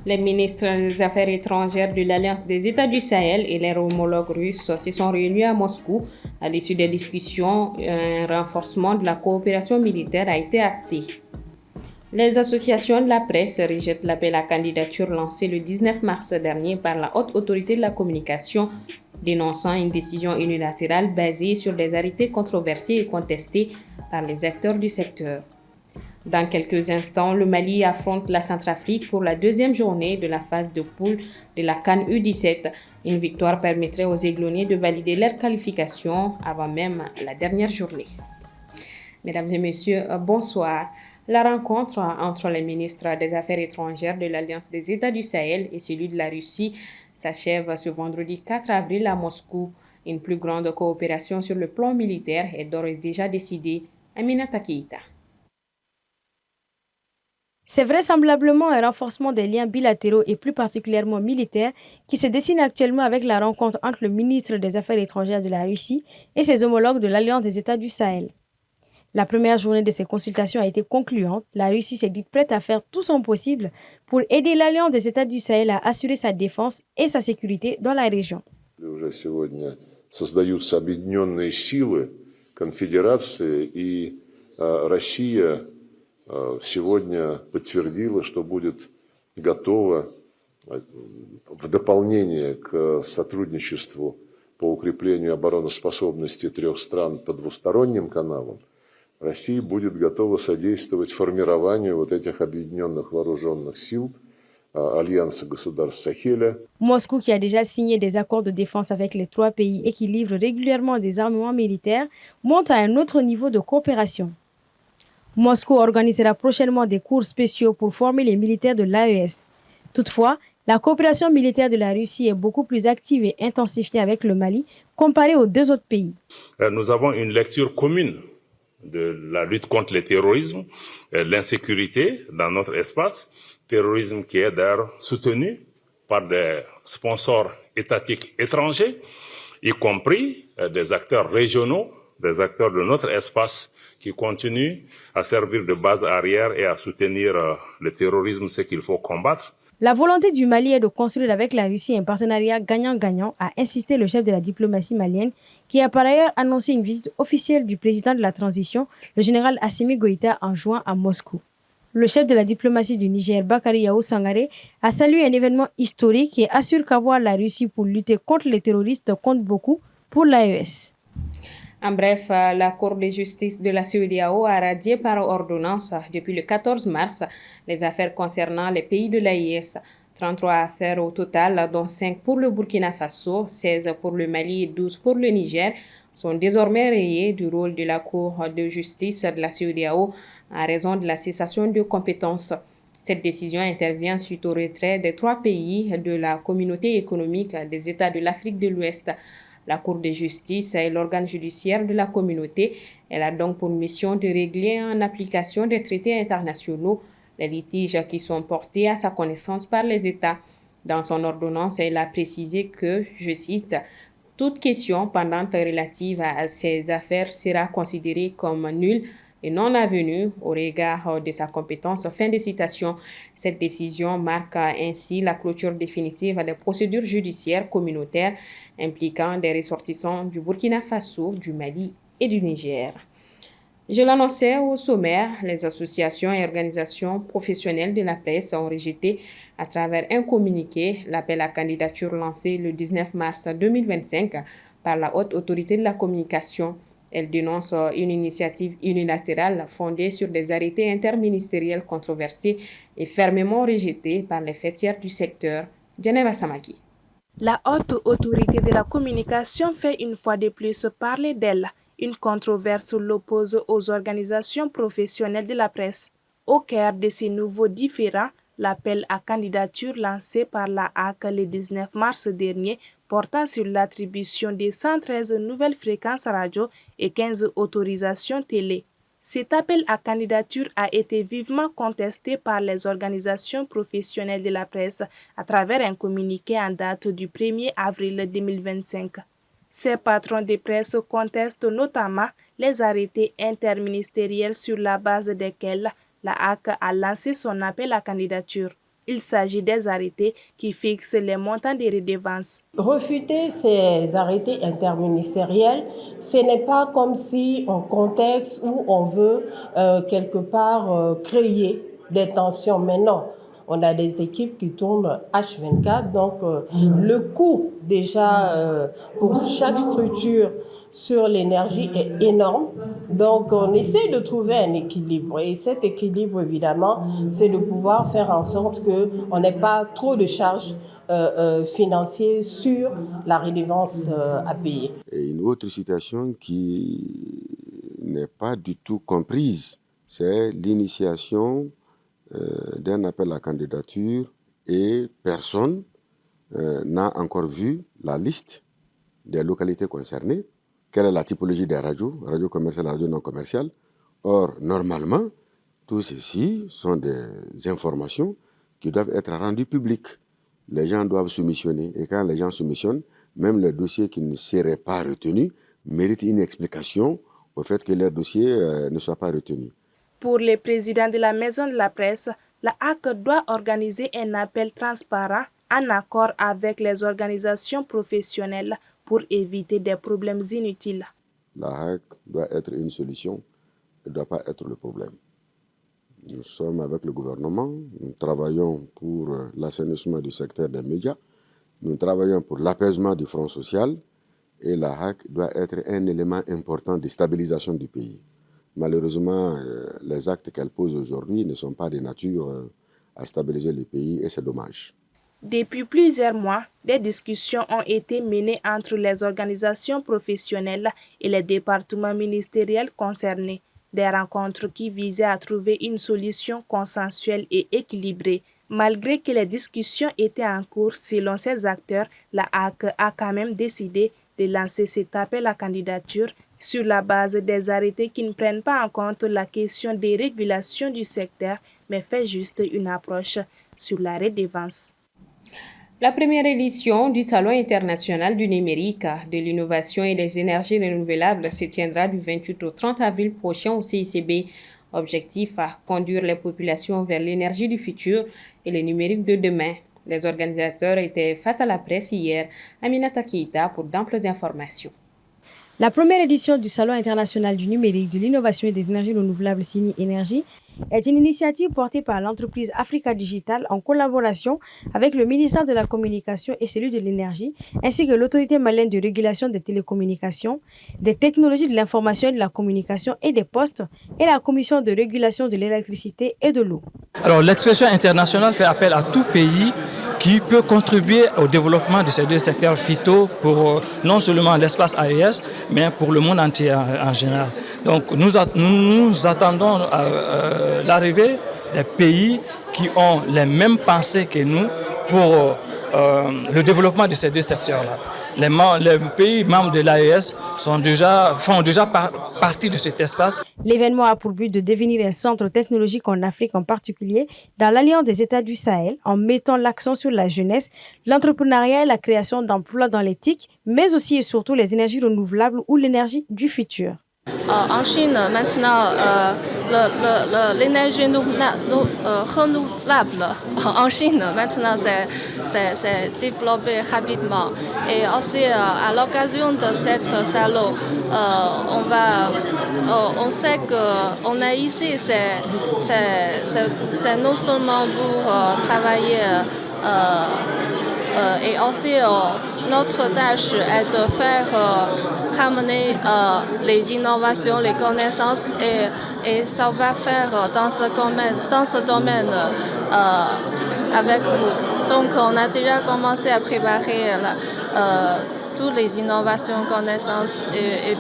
Les ministres des Affaires étrangères de l'Alliance des États du Sahel et leurs homologues russes se sont réunis à Moscou. À l'issue des discussions, un renforcement de la coopération militaire a été acté. Les associations de la presse rejettent l'appel à candidature lancé le 19 mars dernier par la Haute Autorité de la Communication, dénonçant une décision unilatérale basée sur des arrêtés controversés et contestés par les acteurs du secteur. Dans quelques instants, le Mali affronte la Centrafrique pour la deuxième journée de la phase de poule de la CAN U17. Une victoire permettrait aux Aiglonnais de valider leur qualification avant même la dernière journée. Mesdames et messieurs, bonsoir. La rencontre entre les ministres des Affaires étrangères de l'Alliance des États du Sahel et celui de la Russie s'achève ce vendredi 4 avril à Moscou. Une plus grande coopération sur le plan militaire est d'ores et déjà décidée. Aminata Keïta. C'est vraisemblablement un renforcement des liens bilatéraux et plus particulièrement militaires qui se dessine actuellement avec la rencontre entre le ministre des Affaires étrangères de la Russie et ses homologues de l'Alliance des États du Sahel. La première journée de ces consultations a été concluante. La Russie s'est dite prête à faire tout son possible pour aider l'Alliance des États du Sahel à assurer sa défense et sa sécurité dans la région. Сегодня подтвердила, что будет готова в дополнение к сотрудничеству по укреплению обороноспособности трех стран по двусторонним каналам. Россия будет готова содействовать формированию вот этих объединенных вооруженных сил Альянса государств Сахеля. Moscou, qui a déjà signé des accords de défense avec les trois pays et qui livre régulièrement des armements militaires, monte à un autre niveau de coopération. Moscou organisera prochainement des cours spéciaux pour former les militaires de l'AES. Toutefois, la coopération militaire de la Russie est beaucoup plus active et intensifiée avec le Mali comparée aux deux autres pays. Nous avons une lecture commune de la lutte contre le terrorisme, l'insécurité dans notre espace, terrorisme qui est d'ailleurs soutenu par des sponsors étatiques étrangers, y compris des acteurs régionaux, des acteurs de notre espace qui continuent à servir de base arrière et à soutenir le terrorisme, ce qu'il faut combattre. La volonté du Mali est de construire avec la Russie un partenariat gagnant-gagnant, a insisté le chef de la diplomatie malienne, qui a par ailleurs annoncé une visite officielle du président de la transition, le général Assimi Goïta, en juin à Moscou. Le chef de la diplomatie du Niger, Bakary Yahou Sangaré, a salué un événement historique et assure qu'avoir la Russie pour lutter contre les terroristes compte beaucoup pour l'AES. En bref, la Cour de justice de la CEDEAO a radié par ordonnance depuis le 14 mars les affaires concernant les pays de l'AES. 33 affaires au total, dont 5 pour le Burkina Faso, 16 pour le Mali et 12 pour le Niger, sont désormais rayées du rôle de la Cour de justice de la CEDEAO en raison de la cessation de compétences. Cette décision intervient suite au retrait des 3 pays de la communauté économique des États de l'Afrique de l'Ouest. La Cour de justice est l'organe judiciaire de la communauté. Elle a donc pour mission de régler en application des traités internationaux les litiges qui sont portés à sa connaissance par les États. Dans son ordonnance, elle a précisé que, je cite, « toute question pendante relative à ces affaires sera considérée comme nulle et non avenue au regard de sa compétence ». Fin de citation. Cette décision marque ainsi la clôture définitive des procédures judiciaires communautaires impliquant des ressortissants du Burkina Faso, du Mali et du Niger. Je l'annonçais au sommaire, les associations et organisations professionnelles de la presse ont rejeté à travers un communiqué l'appel à candidature lancé le 19 mars 2025 par la Haute Autorité de la Communication. Elle dénonce une initiative unilatérale fondée sur des arrêtés interministériels controversés et fermement rejetés par les fêtières du secteur. Djeneva Samaki. La Haute Autorité de la Communication fait une fois de plus parler d'elle. Une controverse l'oppose aux organisations professionnelles de la presse. Au cœur de ces nouveaux différends, l'appel à candidature lancé par la HAC le 19 mars dernier portant sur l'attribution des 113 nouvelles fréquences radio et 15 autorisations télé. Cet appel à candidature a été vivement contesté par les organisations professionnelles de la presse à travers un communiqué en date du 1er avril 2025. Ces patrons de presse contestent notamment les arrêtés interministériels sur la base desquels la HAC a lancé son appel à candidature. Il s'agit des arrêtés qui fixent les montants des redevances. Refuter ces arrêtés interministériels, ce n'est pas comme si un contexte où on veut quelque part créer des tensions. Mais non, on a des équipes qui tournent H24, donc le coût déjà pour chaque structure sur l'énergie est énorme. Donc, on essaie de trouver un équilibre. Et cet équilibre, évidemment, c'est de pouvoir faire en sorte qu'on n'ait pas trop de charges financières sur la redevance à payer. Et une autre situation qui n'est pas du tout comprise, c'est l'initiation d'un appel à candidature et personne n'a encore vu la liste des localités concernées. Quelle est la typologie des radios, radio commerciales, radio non commerciales. Or, normalement, tout ceci sont des informations qui doivent être rendues publiques. Les gens doivent soumissionner et quand les gens soumissionnent, même les dossiers qui ne seraient pas retenus méritent une explication au fait que leur dossier ne soit pas retenu. Pour les présidents de la Maison de la Presse, la HAC doit organiser un appel transparent en accord avec les organisations professionnelles pour éviter des problèmes inutiles. La HAC doit être une solution, elle ne doit pas être le problème. Nous sommes avec le gouvernement, nous travaillons pour l'assainissement du secteur des médias, nous travaillons pour l'apaisement du front social et la HAC doit être un élément important de stabilisation du pays. Malheureusement, les actes qu'elle pose aujourd'hui ne sont pas de nature à stabiliser le pays et c'est dommage. Depuis plusieurs mois, des discussions ont été menées entre les organisations professionnelles et les départements ministériels concernés. Des rencontres qui visaient à trouver une solution consensuelle et équilibrée. Malgré que les discussions étaient en cours selon ces acteurs, la HAC a quand même décidé de lancer cet appel à candidature sur la base des arrêtés qui ne prennent pas en compte la question des régulations du secteur, mais fait juste une approche sur la redevance. La première édition du Salon international du numérique, de l'innovation et des énergies renouvelables se tiendra du 28 au 30 avril prochain au CICB. Objectif à conduire les populations vers l'énergie du futur et le numérique de demain. Les organisateurs étaient face à la presse hier. Aminata Keita pour d'amples informations. La première édition du Salon international du numérique, de l'innovation et des énergies renouvelables CINI Énergie est une initiative portée par l'entreprise Africa Digital en collaboration avec le ministère de la Communication et celui de l'Énergie, ainsi que l'autorité malienne de régulation des télécommunications, des technologies de l'information et de la communication et des postes, et la commission de régulation de l'électricité et de l'eau. Alors l'expression internationale fait appel à tout pays qui peut contribuer au développement de ces deux secteurs phyto pour non seulement l'espace AES, mais pour le monde entier en général. Donc nous attendons l'arrivée des pays qui ont les mêmes pensées que nous pour le développement de ces deux secteurs-là. Les pays membres de l'AES font déjà partie de cet espace. L'événement a pour but de devenir un centre technologique en Afrique, en particulier dans l'Alliance des États du Sahel, en mettant l'accent sur la jeunesse, l'entrepreneuriat et la création d'emplois dans l'éthique, mais aussi et surtout les énergies renouvelables ou l'énergie du futur. En Chine, maintenant, l'énergie renouvelable en Chine, maintenant, c'est développé rapidement. Et aussi, à l'occasion de cette salon, on sait qu'on est ici, c'est non seulement pour travailler, et aussi notre tâche est de faire ramener les innovations, les connaissances et savoir-faire dans ce domaine avec vous. Donc on a déjà commencé à préparer toutes les innovations, connaissances et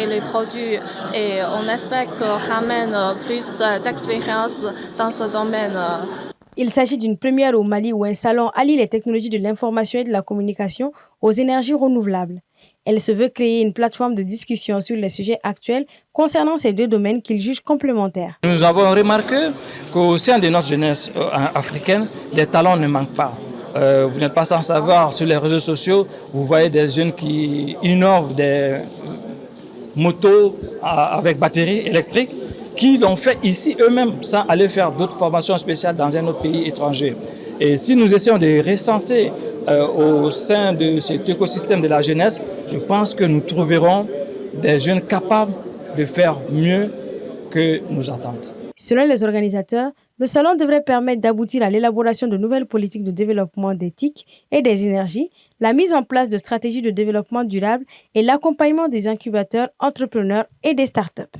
les produits et on espère qu'on ramène plus d'expérience dans ce domaine. Il s'agit d'une première au Mali où un salon allie les technologies de l'information et de la communication aux énergies renouvelables. Elle se veut créer une plateforme de discussion sur les sujets actuels concernant ces deux domaines qu'il juge complémentaires. Nous avons remarqué qu'au sein de notre jeunesse africaine, les talents ne manquent pas. Vous n'êtes pas sans savoir, sur les réseaux sociaux, vous voyez des jeunes qui innovent des motos avec batterie électrique qui l'ont fait ici eux-mêmes sans aller faire d'autres formations spéciales dans un autre pays étranger. Et si nous essayons de recenser au sein de cet écosystème de la jeunesse, je pense que nous trouverons des jeunes capables de faire mieux que nos attentes. Selon les organisateurs, le salon devrait permettre d'aboutir à l'élaboration de nouvelles politiques de développement d'éthique et des énergies, la mise en place de stratégies de développement durable et l'accompagnement des incubateurs, entrepreneurs et des startups.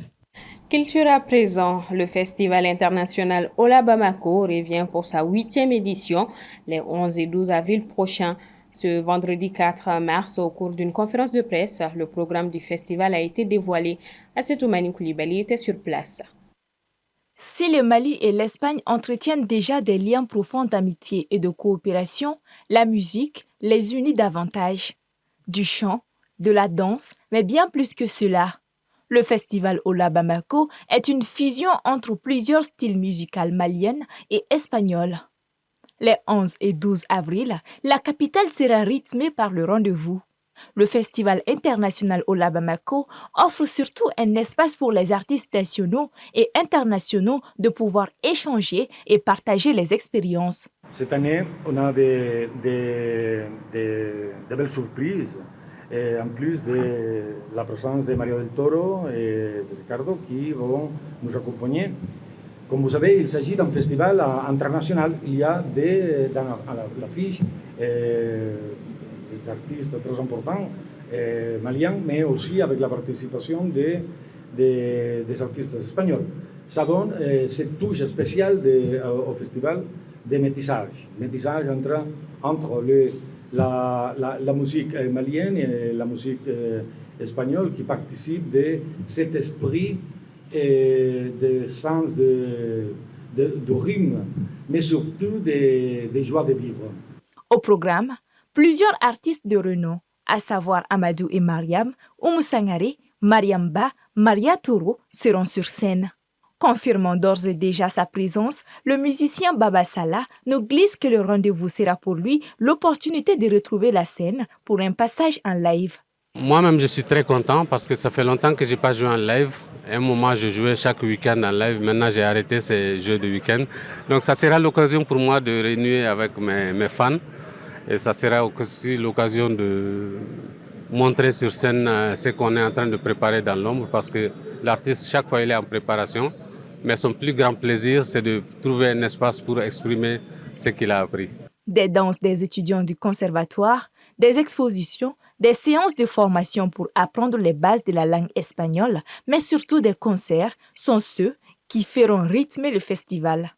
Culture à présent, le Festival international Ola Bamako revient pour sa 8e édition les 11 et 12 avril prochains. Ce vendredi 4 mars, au cours d'une conférence de presse, le programme du festival a été dévoilé. Asetoumani Koulibaly était sur place. Si le Mali et l'Espagne entretiennent déjà des liens profonds d'amitié et de coopération, la musique les unit davantage. Du chant, de la danse, mais bien plus que cela. Le festival Ola Bamako est une fusion entre plusieurs styles musicaux maliens et espagnols. Les 11 et 12 avril, la capitale sera rythmée par le rendez-vous. Le Festival international Ola Bamako offre surtout un espace pour les artistes nationaux et internationaux de pouvoir échanger et partager les expériences. Cette année, on a des belles surprises. Et en plus de la présence de Mario del Toro et de Ricardo qui vont nous accompagner. Comme vous savez, il s'agit d'un festival international. Il y a dans l'affiche des artistes très importants maliens, mais aussi avec la participation des artistes espagnols. Ça donne cette touche spéciale au festival de métissage entre la musique malienne et la musique espagnole qui participent de cet esprit de sens de rythme, mais surtout des joies de vivre. Au programme, plusieurs artistes de renom, à savoir Amadou et Mariam, Oumou Sangaré, Mariam Ba, Maria Touro seront sur scène. Confirmant d'ores et déjà sa présence, le musicien Baba Salah nous glisse que le rendez-vous sera pour lui l'opportunité de retrouver la scène pour un passage en live. Moi-même, je suis très content parce que ça fait longtemps que je n'ai pas joué en live. À un moment, je jouais chaque week-end en live. Maintenant, j'ai arrêté ces jeux de week-end. Donc, ça sera l'occasion pour moi de renouer avec mes fans. Et ça sera aussi l'occasion de montrer sur scène ce qu'on est en train de préparer dans l'ombre parce que l'artiste, chaque fois, il est en préparation. Mais son plus grand plaisir, c'est de trouver un espace pour exprimer ce qu'il a appris. Des danses des étudiants du conservatoire, des expositions, des séances de formation pour apprendre les bases de la langue espagnole, mais surtout des concerts, sont ceux qui feront rythmer le festival.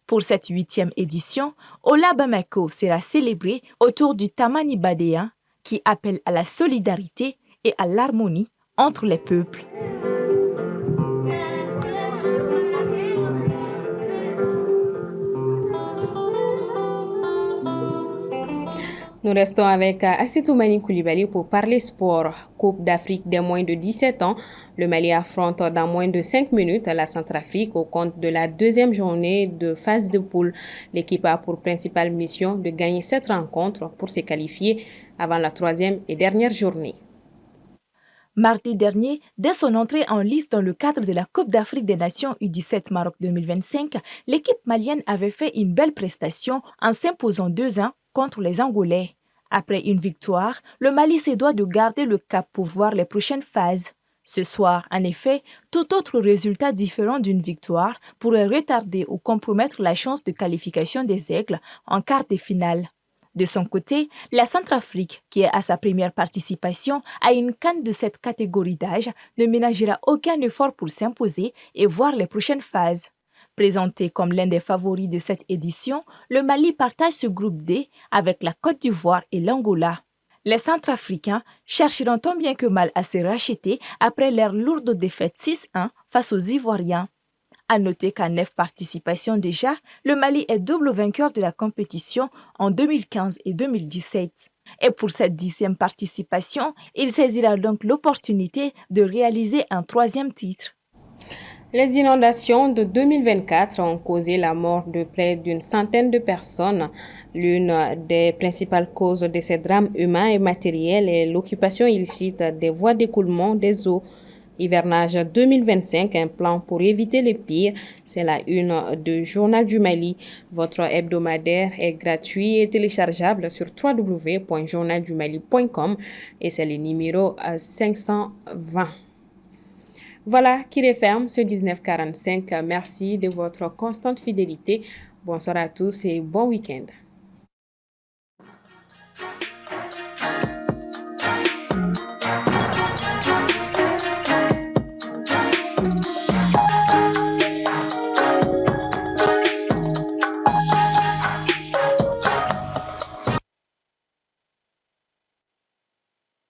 Pour cette 8e édition, Ola Bamako sera célébré autour du Tamani Badéen qui appelle à la solidarité et à l'harmonie entre les peuples. Nous restons avec Asetoumani Koulibaly pour parler sport. Coupe d'Afrique des moins de 17 ans. Le Mali affronte dans moins de 5 minutes la Centrafrique au compte de la 2e journée de phase de poule. L'équipe a pour principale mission de gagner cette rencontre pour se qualifier avant la 3e et dernière journée. Mardi dernier, dès son entrée en lice dans le cadre de la Coupe d'Afrique des Nations U17 Maroc 2025, l'équipe malienne avait fait une belle prestation en s'imposant 2-1 contre les Angolais. Après une victoire, le Mali se doit de garder le cap pour voir les prochaines phases. Ce soir, en effet, tout autre résultat différent d'une victoire pourrait retarder ou compromettre la chance de qualification des Aigles en quart de finale. De son côté, la Centrafrique, qui est à sa première participation à une CAN de cette catégorie d'âge, ne ménagera aucun effort pour s'imposer et voir les prochaines phases. Présenté comme l'un des favoris de cette édition, le Mali partage ce groupe D avec la Côte d'Ivoire et l'Angola. Les Centrafricains chercheront tant bien que mal à se racheter après leur lourde défaite 6-1 face aux Ivoiriens. À noter qu'à 9 participations déjà, le Mali est double vainqueur de la compétition en 2015 et 2017. Et pour cette 10e participation, il saisira donc l'opportunité de réaliser un 3e titre. Les inondations de 2024 ont causé la mort de près d'une centaine de personnes. L'une des principales causes de ces drames humains et matériels est l'occupation illicite des voies d'écoulement des eaux. Hivernage 2025, un plan pour éviter le pire. C'est la une de Journal du Mali. Votre hebdomadaire est gratuit et téléchargeable sur www.journaldumali.com et c'est le numéro 520. Voilà qui referme ce 1945. Merci de votre constante fidélité. Bonsoir à tous et bon week-end.